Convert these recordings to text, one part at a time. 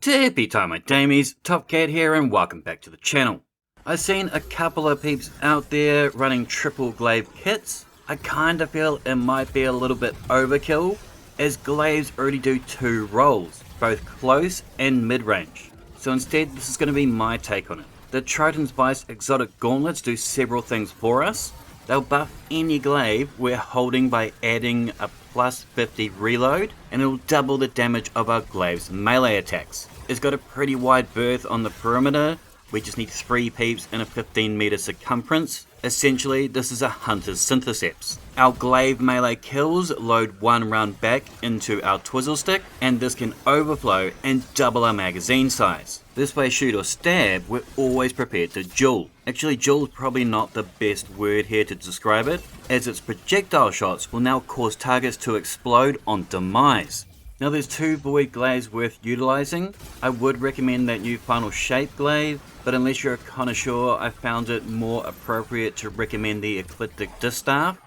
Tippy time, my damies, Top Cat here and welcome back to the channel. I've seen a couple of peeps out there running triple glaive kits. I kinda feel it might be a little bit overkill, as glaives already do 2 roles, both close and mid-range. So instead this is going to be my take on it. The Triton's Vice exotic gauntlets do several things for us. They'll buff any glaive we're holding by adding a plus 50 reload, and it'll double the damage of our glaive's melee attacks. It's got a pretty wide berth on the perimeter. We just need 3 peeps in a 15 meter circumference. Essentially, this is a hunter's syntheseps. Our glaive melee kills load 1 round back into our twizzle stick, and this can overflow and double our magazine size. This way, shoot or stab, we're always prepared to duel. Actually, duel is probably not the best word here to describe it, as its projectile shots will now cause targets to explode on demise. Now there's 2 void glaives worth utilizing. I would recommend that new final shape glaive, but unless you're a connoisseur, I found it more appropriate to recommend the eclectic distaff.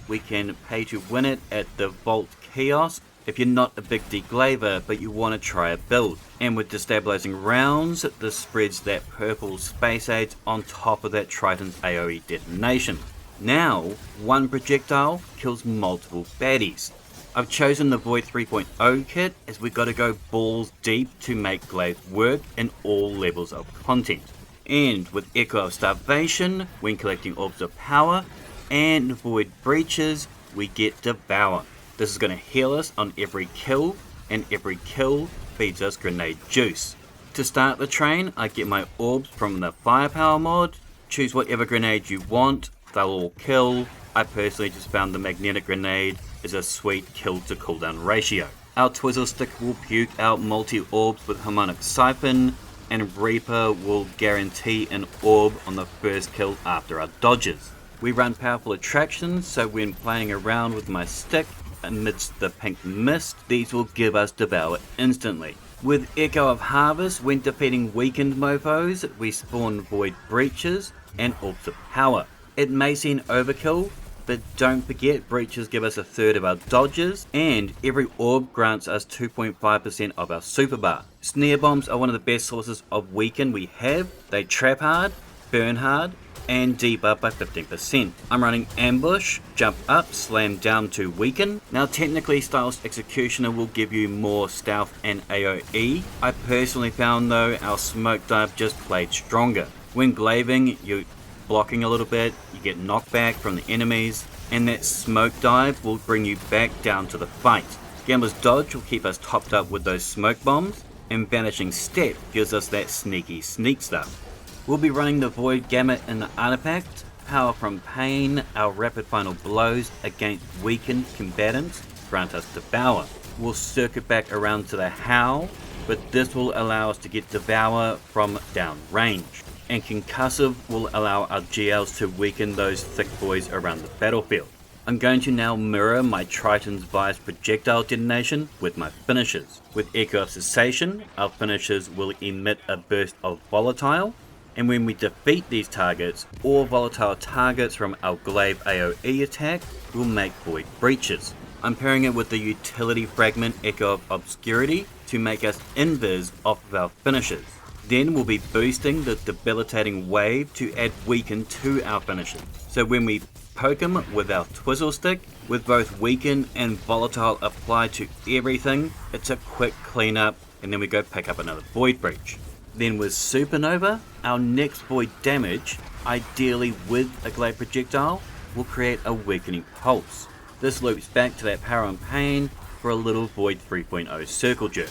We can pay to win it at the Vault kiosk if you're not a big deglaver but you want to try a build. And with destabilizing rounds, this spreads that purple space age on top of that Triton's AoE detonation. Now, 1 projectile kills multiple baddies. I've chosen the Void 3.0 kit as we gotta go balls deep to make glaive work in all levels of content. And with Echo of Starvation, when collecting orbs of power, and Void Breaches, we get Devour. This is gonna heal us on every kill, and every kill feeds us grenade juice. To start the train, I get my orbs from the Firepower mod. Choose whatever grenade you want, they'll all kill. I personally just found the magnetic grenade is a sweet kill to cooldown ratio. Our twizzle stick will puke out multi-orbs with harmonic siphon, and Reaper will guarantee an orb on the first kill after our dodges. We run powerful attractions, so when playing around with my stick amidst the pink mist, these will give us Devour instantly. With Echo of Harvest, when defeating weakened mofos, we spawn Void Breaches and Orbs of Power. It may seem overkill, but don't forget breaches give us 1/3 of our dodges, and every orb grants us 2.5% of our super bar. Snare bombs are one of the best sources of weaken we have. They trap hard, burn hard, and debuff by 15%. I'm running ambush, jump up, slam down to weaken. Now technically Styles Executioner will give you more stealth and AoE. I personally found though our smoke dive just played stronger. When glaving, you're blocking a little bit, you get knocked back from the enemies, and that smoke dive will bring you back down to the fight. Gambler's Dodge will keep us topped up with those smoke bombs, and Vanishing Step gives us that sneaky sneak stuff. We'll be running the Void Gamut in the artifact, Power from Pain. Our rapid final blows against weakened combatants grant us Devour. We'll circuit back around to the Howl, but this will allow us to get Devour from down range. And Concussive will allow our GLs to weaken those thick boys around the battlefield. I'm going to now mirror my Triton's Vice projectile detonation with my finishers. With Echo of Cessation, our finishers will emit a burst of volatile, and when we defeat these targets, all volatile targets from our glaive AoE attack will make Void Breaches. I'm pairing it with the utility fragment Echo of Obscurity to make us invis off of our finishers. Then we'll be boosting the debilitating wave to add weaken to our finishers. So when we poke them with our twizzle stick, with both weaken and volatile applied to everything, it's a quick cleanup, and then we go pick up another Void Breach. Then with Supernova, our next void damage, ideally with a glaive projectile, will create a weakening pulse. This loops back to that Power and Pain for a little Void 3.0 circle jerk.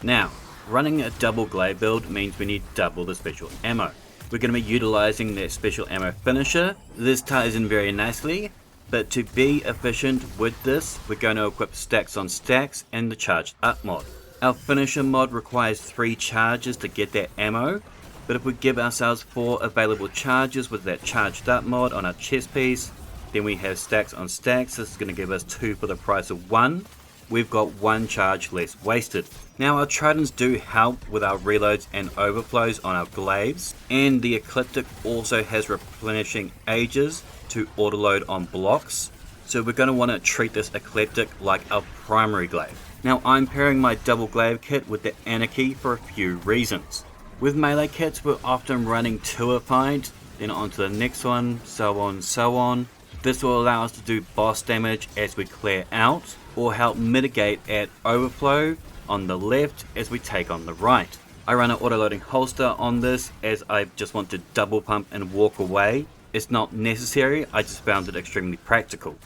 Now, running a double glaive build means we need double the special ammo. We're going to be utilizing that special ammo finisher. This ties in very nicely, but to be efficient with this, we're going to equip stacks on stacks and the charged up mod. Our finisher mod requires 3 charges to get that ammo, but if we give ourselves 4 available charges with that charged up mod on our chest piece, then we have stacks on stacks. This is going to give us 2 for the price of 1. We've got 1 charge less wasted. Now our Tritons do help with our reloads and overflows on our glaives, and the Ecliptic also has replenishing ages to autoload on blocks, so we're going to want to treat this Ecliptic like our primary glaive. Now I'm pairing my double glaive kit with the Anarchy for a few reasons. With melee kits we're often running to a fight, then on to the next one, so on. This will allow us to do boss damage as we clear out, or help mitigate at overflow on the left as we take on the right. I run an auto-loading holster on this as I just want to double pump and walk away. It's not necessary, I just found it extremely practical.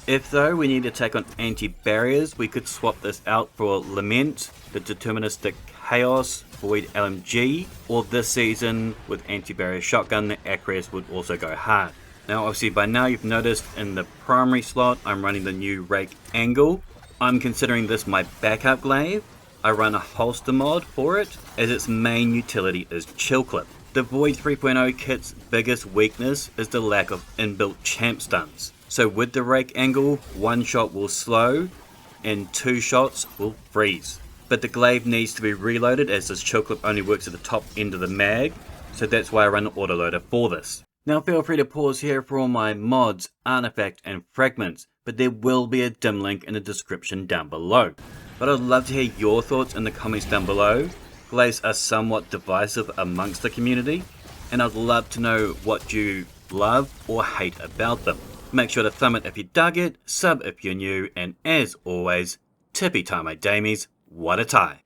If though we need to take on anti-barriers, we could swap this out for Lament, the Deterministic Chaos, Void LMG, or this season with anti-barrier shotgun, the Acres would also go hard. Now obviously by now you've noticed in the primary slot I'm running the new Rake Angle. I'm considering this my backup glaive. I run a holster mod for it as its main utility is chill clip. The Void 3.0 kit's biggest weakness is the lack of inbuilt champ stuns. So with the Rake Angle, one shot will slow and two shots will freeze. But the glaive needs to be reloaded as this chill clip only works at the top end of the mag, so that's why I run an autoloader for this. Now feel free to pause here for all my mods, artifact and fragments, but there will be a dim link in the description down below. But I'd love to hear your thoughts in the comments down below. Glaives are somewhat divisive amongst the community, and I'd love to know what you love or hate about them. Make sure to thumb it if you dug it, sub if you're new, and as always, tippy time my damies, what a tie.